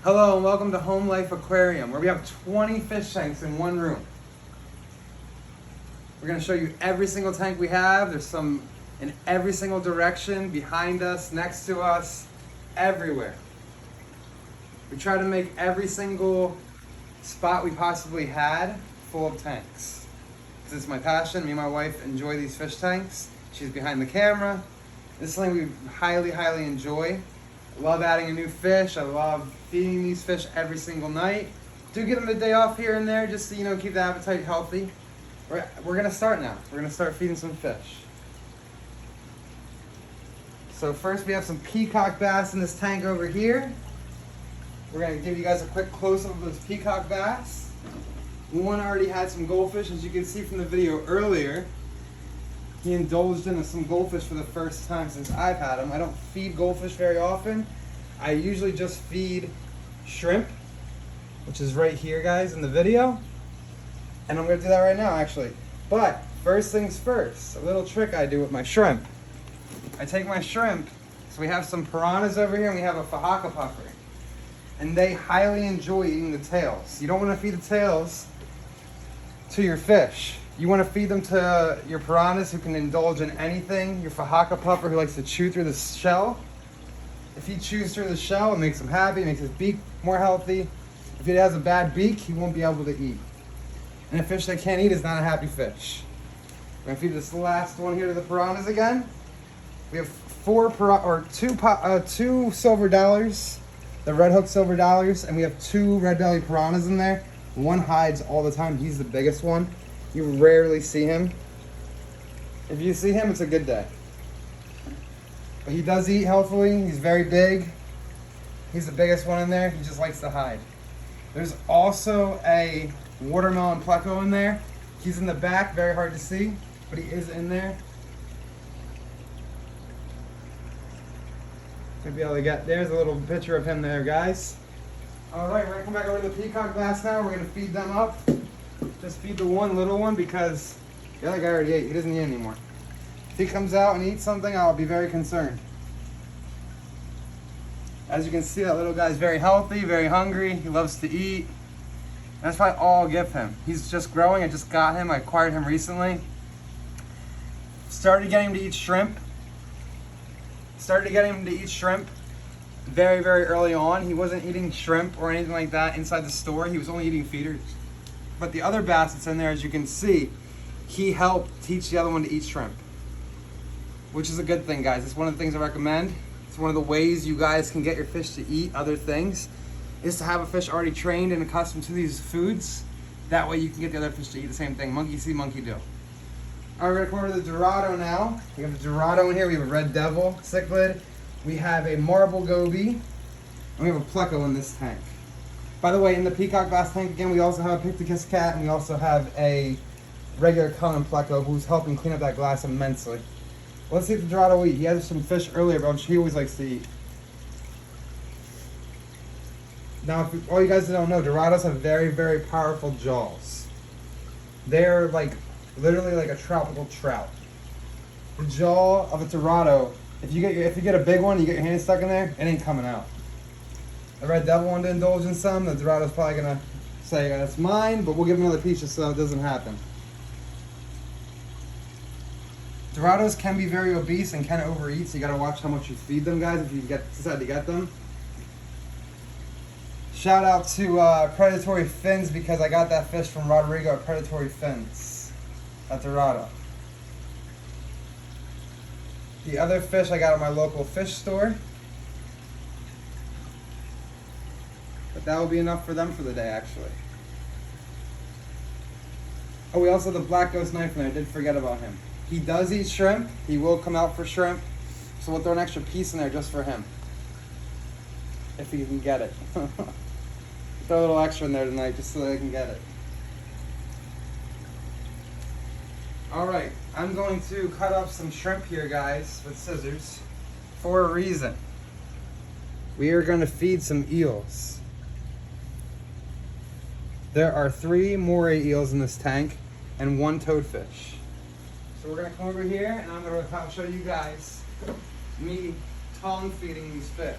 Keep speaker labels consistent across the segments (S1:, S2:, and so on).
S1: Hello and welcome to Home Life Aquarium, where we have 20 fish tanks in one room. We're going to show you every single tank we have. There's some in every single direction, behind us, next to us, everywhere. We try to make every single spot we possibly had full of tanks. This is my passion. Me and my wife enjoy these fish tanks. She's behind the camera. This is something we highly enjoy. I love adding a new fish. I love feeding these fish every single night. Do give them a day off here and there just to, keep the appetite healthy. We're gonna start now. We're gonna start feeding some fish. So first we have some peacock bass in this tank over here. We're gonna give you guys a quick close-up of this peacock bass. One already had some goldfish, as you can see from the video earlier. He indulged in some goldfish for the first time since I've had him. I don't feed goldfish very often. I usually just feed shrimp, which is right here, guys, in the video. And I'm gonna do that right now, actually. But first things first, a little trick I do with my shrimp. I take my shrimp, so we have some piranhas over here and we have a fajaka puffer. And they highly enjoy eating the tails. You don't wanna feed the tails to your fish. You want to feed them to your piranhas who can indulge in anything. Your fajaka puffer who likes to chew through the shell. If he chews through the shell, it makes him happy, it makes his beak more healthy. If he has a bad beak, he won't be able to eat. And a fish that can't eat is not a happy fish. We're going to feed this last one here to the piranhas again. We have two silver dollars, the red hook silver dollars, and we have two red belly piranhas in there. One hides all the time. He's the biggest one. You rarely see him. If you see him, it's a good day. But he does eat healthily. He's very big. He's the biggest one in there. He just likes to hide. There's also a watermelon pleco in there. He's in the back, very hard to see, but he is in there. Should be able to get, there's a little picture of him there, guys. All right, we're gonna come back over to the peacock bass now. We're gonna feed them up. Just feed the one little one because the other guy already ate. He doesn't eat anymore. If he comes out and eats something, I'll be very concerned. As you can see, that little guy's very healthy, very hungry. He loves to eat. That's probably all I'll give him. He's just growing. I just got him. I acquired him recently. Started getting him to eat shrimp. Very early on. He wasn't eating shrimp or anything like that inside the store. He was only eating feeders. But the other bass that's in there, as you can see, he helped teach the other one to eat shrimp, which is a good thing, guys. It's one of the things I recommend. It's one of the ways you guys can get your fish to eat other things, is to have a fish already trained and accustomed to these foods. That way you can get the other fish to eat the same thing. Monkey see, monkey do. All right, we're gonna come over to the Dorado now. We have a Dorado in here. We have a Red Devil cichlid. We have a Marble Goby, and we have a Pleco in this tank. By the way, in the peacock bass tank, again, we also have a Picticus cat, and we also have a regular Cullen Pleco who's helping clean up that glass immensely. Let's see if the Dorado will eat. He had some fish earlier, but he always likes to eat. Now, if all you guys don't know, Dorados have very powerful jaws. They're literally like a tropical trout. The jaw of a Dorado, if you get a big one, you get your hand stuck in there, it ain't coming out. The Red Devil wanted to indulge in some. The Dorado's probably gonna say that's mine, but we'll give him another piece just so it doesn't happen. Dorados can be very obese and can overeat, so you gotta watch how much you feed them, guys, if you decide to get them. Shout out to Predatory Fins, because I got that fish from Rodrigo at Predatory Fins at Dorado. The other fish I got at my local fish store. But that will be enough for them for the day, actually. Oh, we also have the Black Ghost Knife in there. I did forget about him. He does eat shrimp. He will come out for shrimp. So we'll throw an extra piece in there just for him. If he can get it. Throw a little extra in there tonight just so they can get it. Alright, I'm going to cut up some shrimp here, guys, with scissors for a reason. We are going to feed some eels. There are 3 moray eels in this tank and 1 toadfish. So we're going to come over here and I'm going to show you guys me tongue feeding these fish.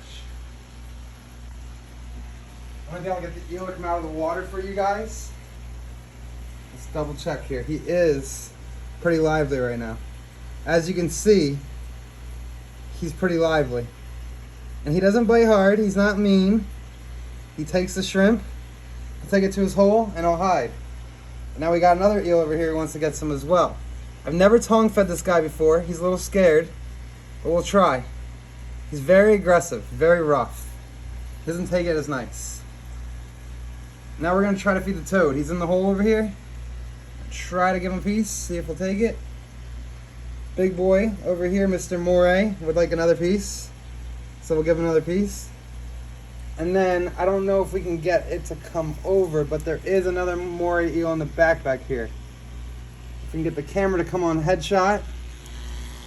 S1: I'm gonna get the eel to come out of the water for you guys. Let's double check here. He is pretty lively right now. As you can see, he's pretty lively. And he doesn't bite hard, he's not mean. He takes the shrimp, he'll take it to his hole, and he'll hide. And now we got another eel over here who wants to get some as well. I've never tongue fed this guy before. He's a little scared, but we'll try. He's very aggressive, very rough. Doesn't take it as nice. Now we're gonna try to feed the toad. He's in the hole over here. Try to give him a piece, see if he'll take it. Big boy over here, Mr. Moray, would like another piece. So we'll give him another piece. And then, I don't know if we can get it to come over, but there is another moray eel in the back here. If we can get the camera to come on headshot,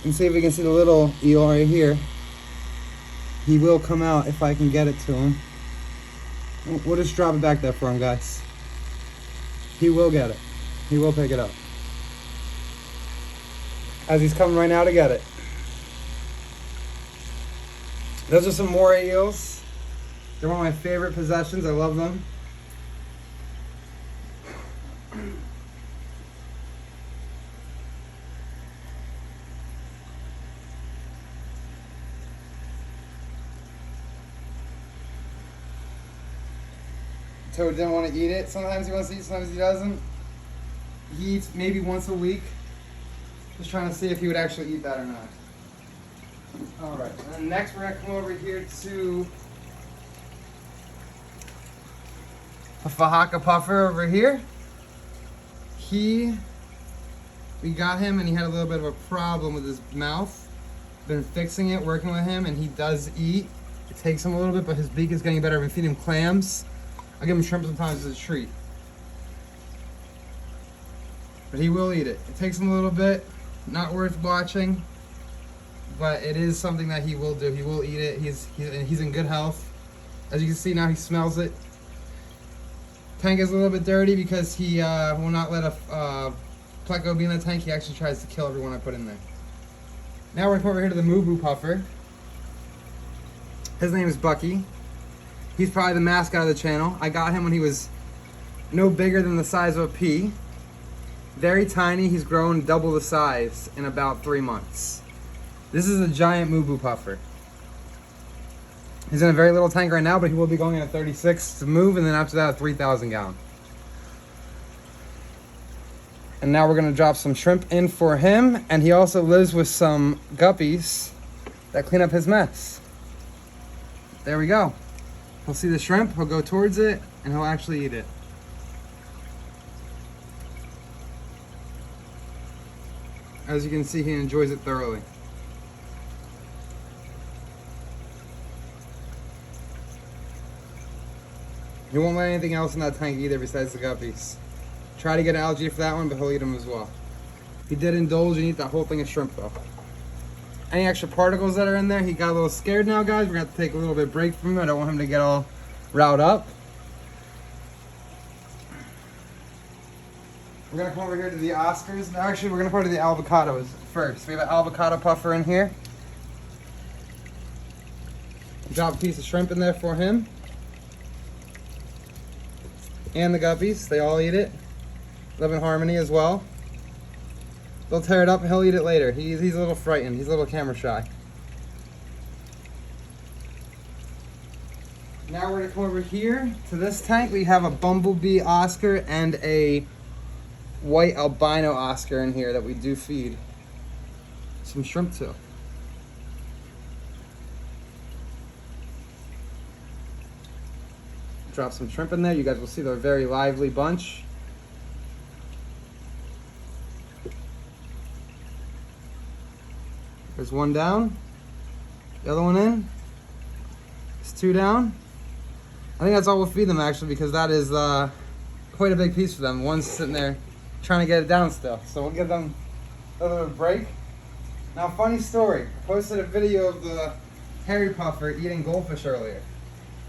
S1: and see if we can see the little eel right here. He will come out if I can get it to him. We'll just drop it back there for him, guys. He will get it. He will pick it up. As he's coming right now to get it. Those are some moray eels. They're one of my favorite possessions. I love them. Toad didn't want to eat it. Sometimes he wants to eat, sometimes he doesn't. He eats maybe once a week. Just trying to see if he would actually eat that or not. Alright, and next we're going to come over here to a Fahaka puffer over here. We got him and he had a little bit of a problem with his mouth. Been fixing it, working with him, and he does eat. It takes him a little bit, but his beak is getting better. I've been feeding him clams. I give him shrimp sometimes as a treat. But he will eat it. It takes him a little bit. Not worth watching. But it is something that he will do. He will eat it. He's in good health. As you can see now, he smells it. Tank is a little bit dirty because he will not let a pleco be in the tank. He actually tries to kill everyone I put in there. Now we're going to come over here to the Mubu puffer. His name is Bucky. He's probably the mascot of the channel. I got him when he was no bigger than the size of a pea. Very tiny. He's grown double the size in about 3 months. This is a giant Mubu puffer. He's in a very little tank right now, but he will be going in at 36 to move, and then after that, a 3,000 gallon. And now we're gonna drop some shrimp in for him, and he also lives with some guppies that clean up his mess. There we go. He'll see the shrimp, he'll go towards it, and he'll actually eat it. As you can see, he enjoys it thoroughly. He won't let anything else in that tank either besides the guppies. Try to get algae for that one, but he'll eat them as well. He did indulge and eat that whole thing of shrimp though. Any extra particles that are in there, he got a little scared now, guys. We're gonna have to take a little bit of break from him. I don't want him to get all riled up. We're gonna come over here to the Oscars. Actually, we're gonna go to the avocados first. We have an avocado puffer in here. Drop a piece of shrimp in there for him. And the guppies, they all eat it. Live in harmony as well. They'll tear it up and he'll eat it later. He's a little frightened. He's a little camera shy. Now we're gonna come over here to this tank. We have a bumblebee Oscar and a white albino Oscar in here that we do feed some shrimp to. Drop some shrimp in there. You guys will see they're a very lively bunch. There's one down. The other one in. There's two down. I think that's all we'll feed them actually, because that is quite a big piece for them. One's sitting there trying to get it down still. So we'll give them a little bit of a break. Now, funny story. I posted a video of the hairy puffer eating goldfish earlier.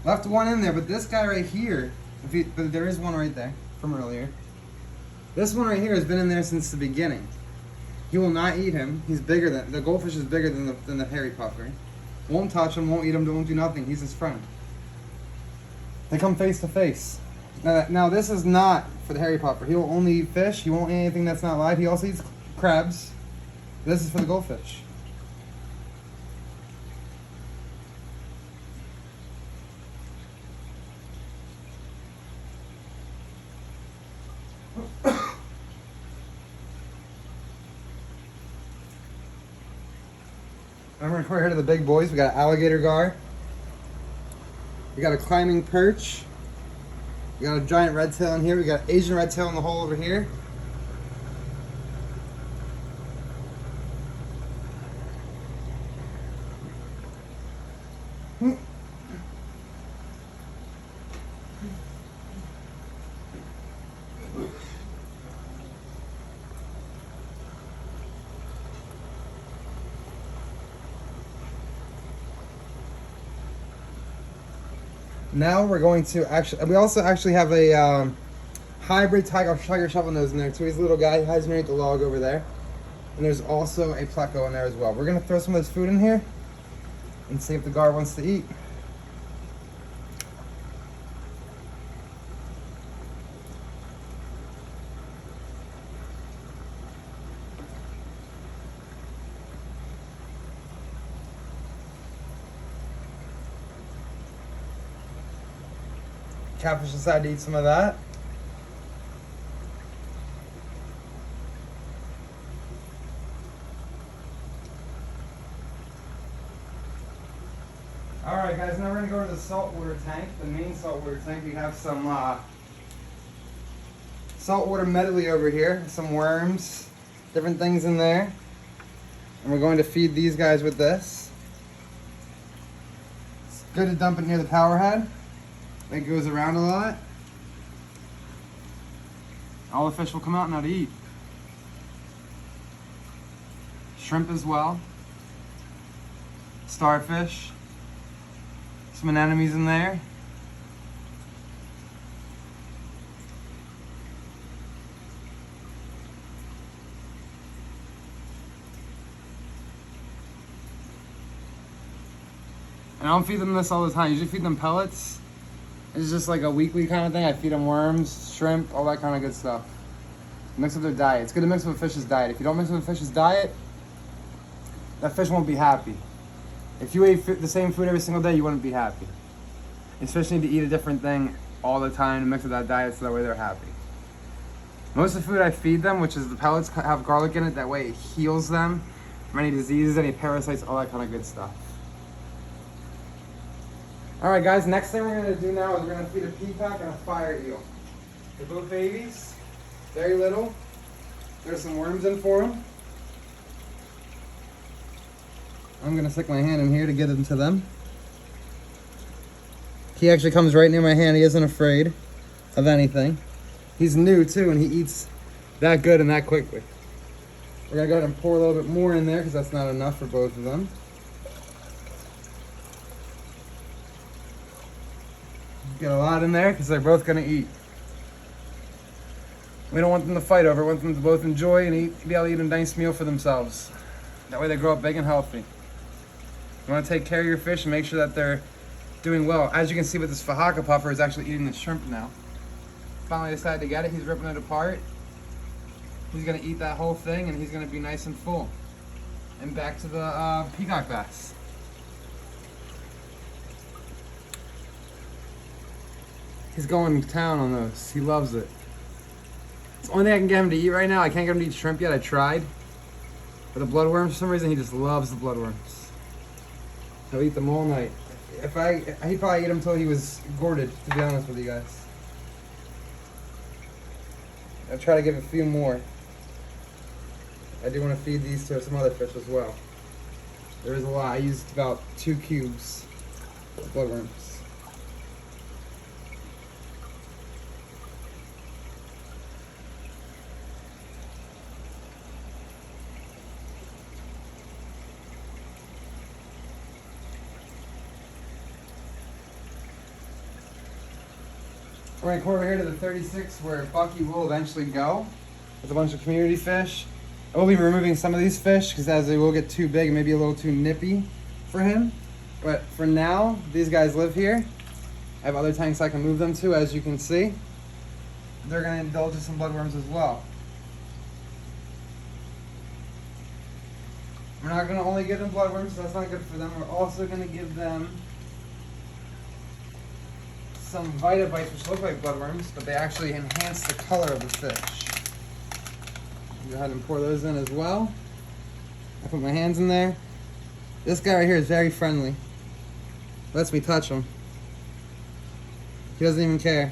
S1: Left one in there, but this guy right here, but there is one right there from earlier. This one right here has been in there since the beginning. He will not eat him. He's bigger than, the goldfish is bigger than the hairy puffer. Won't touch him, won't eat him, won't do nothing. He's his friend. They come face to face. Now this is not for the hairy popper. He will only eat fish. He won't eat anything that's not live. He also eats crabs. This is for the goldfish. Remember, we're here to the big boys. We got alligator gar. We got a climbing perch. We got a giant red tail in here. We got Asian red tail in the hole over here. Now we're going to we also actually have a hybrid tiger shovel nose in there too. He's a little guy. He hides underneath the log over there. And there's also a pleco in there as well. We're going to throw some of this food in here and see if the gar wants to eat. Catfish decided to eat some of that. Alright guys, now we're going to go to the saltwater tank, the main saltwater tank. We have some saltwater medley over here, some worms, different things in there. And we're going to feed these guys with this. It's good to dump it near the power head. It goes around a lot. All the fish will come out now to eat. Shrimp as well. Starfish. Some anemones in there. And I don't feed them this all the time. I usually feed them pellets. It's just like a weekly kind of thing. I feed them worms, shrimp, all that kind of good stuff. Mix with their diet. It's good to mix with a fish's diet. If you don't mix with a fish's diet, that fish won't be happy. If you ate the same food every single day, you wouldn't be happy. These fish need to eat a different thing all the time to mix with that diet so that way they're happy. Most of the food I feed them, which is the pellets, have garlic in it. That way it heals them from any diseases, any parasites, all that kind of good stuff. Alright guys, next thing we're going to do now is we're going to feed a peacock and a fire eel. They're both babies, very little. There's some worms in for them. I'm going to stick my hand in here to get into them. He actually comes right near my hand. He isn't afraid of anything. He's new too, and he eats that good and that quickly. We're going to go ahead and pour a little bit more in there because that's not enough for both of them. Get a lot in there because they're both going to eat. We don't want them to fight over it. We want them to both enjoy and be able to eat a nice meal for themselves. That way they grow up big and healthy. You want to take care of your fish and make sure that they're doing well. As you can see with this Fahaka puffer, is actually eating the shrimp now. Finally decided to get it. He's ripping it apart. He's going to eat that whole thing and he's going to be nice and full. And back to the peacock bass. He's going to town on those. He loves it. It's the only thing I can get him to eat right now. I can't get him to eat shrimp yet. I tried. But the bloodworms, for some reason, he just loves the bloodworms. He'll eat them all night. He'd probably eat them until he was gourded, to be honest with you guys. I'll try to give a few more. I do want to feed these to some other fish as well. There is a lot. I used about 2 cubes of bloodworms. We're going to come over here to the 36 where Bucky will eventually go with a bunch of community fish. I will be removing some of these fish because as they will get too big and maybe a little too nippy for him. But for now, these guys live here. I have other tanks I can move them to, as you can see. They're going to indulge in some bloodworms as well. We're not going to only give them bloodworms, so that's not good for them. We're also going to give them some Vitabites, which look like bloodworms, but they actually enhance the color of the fish. Go ahead and pour those in as well. I put my hands in there. This guy right here is very friendly. Lets me touch him. He doesn't even care.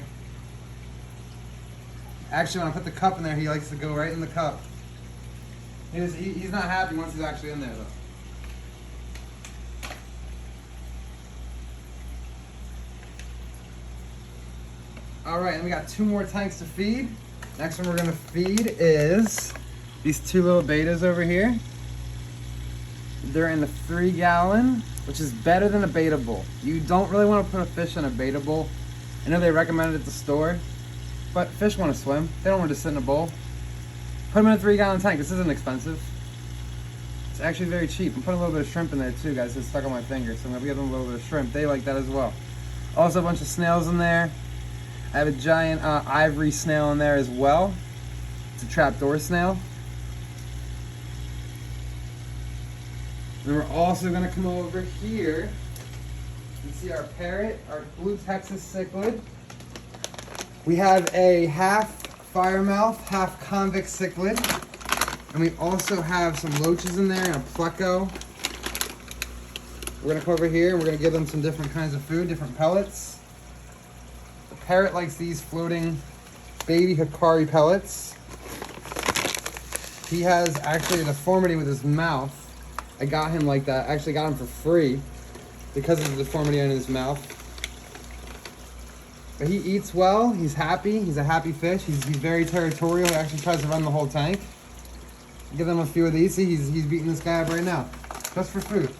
S1: Actually, when I put the cup in there, he likes to go right in the cup. He's not happy once he's actually in there, though. Alright, and we got 2 more tanks to feed. Next one we're going to feed is these 2 little betas over here. They're in the 3-gallon, which is better than a beta bowl. You don't really want to put a fish in a beta bowl. I know they recommend it at the store, but fish want to swim. They don't want to sit in a bowl. Put them in a 3-gallon tank. This isn't expensive. It's actually very cheap. I'm putting a little bit of shrimp in there too, guys. It's stuck on my finger, so I'm going to give them a little bit of shrimp. They like that as well. Also a bunch of snails in there. I have a giant ivory snail in there as well. It's a trapdoor snail. And we're also going to come over here and see our parrot, our blue Texas cichlid. We have a half firemouth, half convict cichlid. And we also have some loaches in there and a pleco. We're going to come over here and we're going to give them some different kinds of food, different pellets. The parrot likes these floating baby Hikari pellets. He has actually a deformity with his mouth. I got him like that. I actually got him for free because of the deformity in his mouth. But he eats well. He's happy. He's a happy fish. He's very territorial. He actually tries to run the whole tank. Give them a few of these. See, he's beating this guy up right now. Just for food.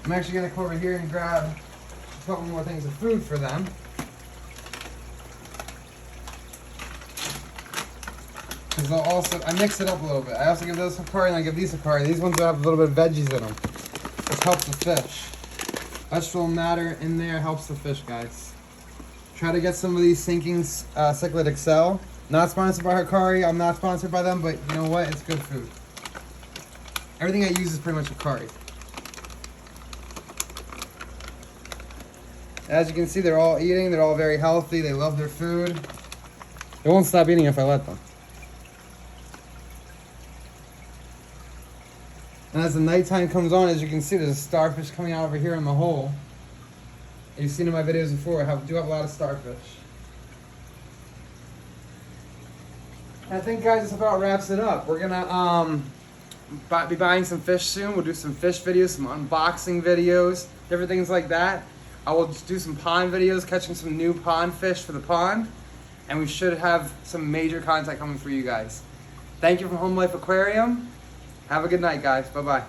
S1: I'm actually going to come over here and grab a couple more things of food for them. Because they'll also, I mix it up a little bit. I also give those Hikari and I give these Hikari. These ones will have a little bit of veggies in them. This helps the fish. Vegetable matter in there helps the fish, guys. Try to get some of these sinking Cichlid Excel. Not sponsored by Hikari. I'm not sponsored by them, but you know what? It's good food. Everything I use is pretty much Hikari. As you can see, they're all eating. They're all very healthy. They love their food. They won't stop eating if I let them. And as the nighttime comes on, as you can see, there's a starfish coming out over here in the hole. You've seen in my videos before, I do have a lot of starfish. I think, guys, this about wraps it up. We're gonna be buying some fish soon. We'll do some fish videos, some unboxing videos, different things like that. I will just do some pond videos, catching some new pond fish for the pond. And we should have some major content coming for you guys. Thank you from Home Life Aquarium. Have a good night, guys. Bye-bye.